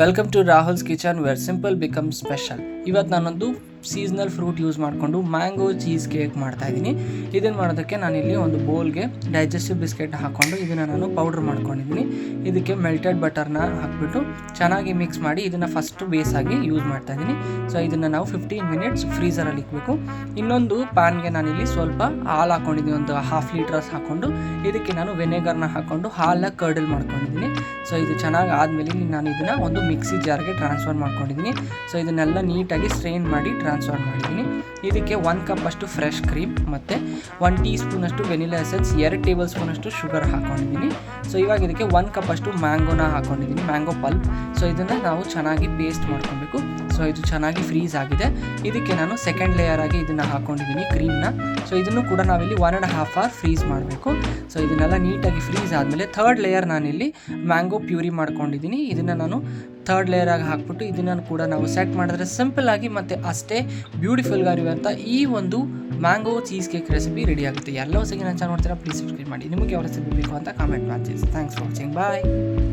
Welcome to Rahul's kitchen where simple become special. ಇವತ್ತು ನಾನೊಂದು seasonal fruit use ಮಾಡಿಕೊಂಡು mango cheesecake ಮಾಡ್ತಾಯಿದ್ದೀನಿ. ಇದನ್ನು ಮಾಡೋದಕ್ಕೆ ನಾನಿಲ್ಲಿ ಒಂದು ಬೌಲ್ಗೆ ಡೈಜೆಸ್ಟಿವ್ ಬಿಸ್ಕೆಟ್ ಹಾಕ್ಕೊಂಡು ಇದನ್ನು ನಾನು ಪೌಡ್ರ್ ಮಾಡ್ಕೊಂಡಿದ್ದೀನಿ. ಇದಕ್ಕೆ ಮೆಲ್ಟೆಡ್ ಬಟರ್ನ ಹಾಕ್ಬಿಟ್ಟು ಚೆನ್ನಾಗಿ ಮಿಕ್ಸ್ ಮಾಡಿ ಇದನ್ನು ಫಸ್ಟು ಬೇಸಾಗಿ ಯೂಸ್ ಮಾಡ್ತಾಯಿದ್ದೀನಿ. ಸೊ ಇದನ್ನು ನಾವು 15 ಮಿನಿಟ್ಸ್ ಫ್ರೀಝರಲ್ಲಿ ಇಕ್ಬೇಕು. ಇನ್ನೊಂದು ಪ್ಯಾನ್ಗೆ ನಾನಿಲ್ಲಿ ಸ್ವಲ್ಪ ಹಾಲು ಹಾಕ್ಕೊಂಡಿದ್ದೀನಿ, ಒಂದು 1/2 ಲೀಟರ್ಸ್ ಹಾಕ್ಕೊಂಡು ಇದಕ್ಕೆ ನಾನು ವೆನೆಗರ್ನ ಹಾಕ್ಕೊಂಡು ಹಾಲನ್ನ ಕರ್ಡಲ್ ಮಾಡ್ಕೊಂಡಿದ್ದೀನಿ. ಸೊ ಇದು ಚೆನ್ನಾಗಿ ಆದಮೇಲೆ ನಾನು ಇದನ್ನು ಒಂದು ಮಿಕ್ಸಿ ಜಾರ್ಗೆ ಟ್ರಾನ್ಸ್ಫರ್ ಮಾಡ್ಕೊಂಡಿದ್ದೀನಿ. ಸೊ ಇದನ್ನೆಲ್ಲ ನೀಟಾಗಿ ಸ್ಟ್ರೈನ್ ಮಾಡಿ ಟ್ರಾನ್ಸ್ಫರ್ ಮಾಡಿದ್ದೀನಿ. ಇದಕ್ಕೆ 1 ಕಪ್ ಅಷ್ಟು ಫ್ರೆಶ್ ಕ್ರೀಮ್ ಮತ್ತು 1 ಟೀ ಸ್ಪೂನಷ್ಟು ವೆನಿಲಾ ಎಸೆನ್ಸ್, 2 ಟೇಬಲ್ ಸ್ಪೂನಷ್ಟು ಶುಗರ್ ಹಾಕ್ಕೊಂಡಿದ್ದೀನಿ. ಸೊ ಇವಾಗ ಇದಕ್ಕೆ 1 ಕಪ್ ಅಷ್ಟು ಮ್ಯಾಂಗೋನ ಹಾಕ್ಕೊಂಡಿದ್ದೀನಿ, ಮ್ಯಾಂಗೋ ಪಲ್ಪ್. ಸೊ ಇದನ್ನು ನಾವು ಚೆನ್ನಾಗಿ ಪೇಸ್ಟ್ ಮಾಡ್ಕೊಬೇಕು. ಸೊ ಇದು ಚೆನ್ನಾಗಿ ಫ್ರೀಸ್ ಆಗಿದೆ. ಇದಕ್ಕೆ ನಾನು ಸೆಕೆಂಡ್ ಲೇಯರ್ ಆಗಿ ಇದನ್ನು ಹಾಕ್ಕೊಂಡಿದ್ದೀನಿ ಕ್ರೀಮ್ನ. ಸೊ ಇದನ್ನು ಕೂಡ ನಾವಿಲ್ಲಿ 1.5 ಅವರ್ ಫ್ರೀಸ್ ಮಾಡಬೇಕು. ಸೊ ಇದನ್ನೆಲ್ಲ ನೀಟಾಗಿ ಫ್ರೀಸ್ ಆದಮೇಲೆ ಥರ್ಡ್ ಲೇಯರ್ ನಾನಿಲ್ಲಿ ಮ್ಯಾಂಗೋ ಪ್ಯೂರಿ ಮಾಡ್ಕೊಂಡಿದ್ದೀನಿ. ಇದನ್ನು ನಾನು ಥರ್ಡ್ ಲೇಯರ್ ಆಗಿ ಹಾಕ್ಬಿಟ್ಟು ಇದನ್ನು ಕೂಡ ನಾವು ಸೆಟ್ ಮಾಡಿದ್ರೆ ಸಿಂಪಲ್ ಆಗಿ ಮತ್ತು ಅಷ್ಟೇ ಬ್ಯೂಟಿಫುಲ್ ಆಗಿರುವಂಥ ಈ ಒಂದು mango cheese cake recipe ready ಆಗುತ್ತೆ. ಎಲ್ಲ ಹೊಸಗೆ ನಾನು ಚೆನ್ನಾಗಿ ನೋಡ್ತೀರಾ, ಪ್ಲೀಸ್ ಸಬ್ಸ್ಕ್ರೈಬ್ ಮಾಡಿ. ನಿಮಗೆ ಯಾವ ರೆಸಿಪಿ ಬೇಕು ಅಂತ ಕಾಮೆಂಟ್ ಮಾಡಿ. Thanks for watching, bye.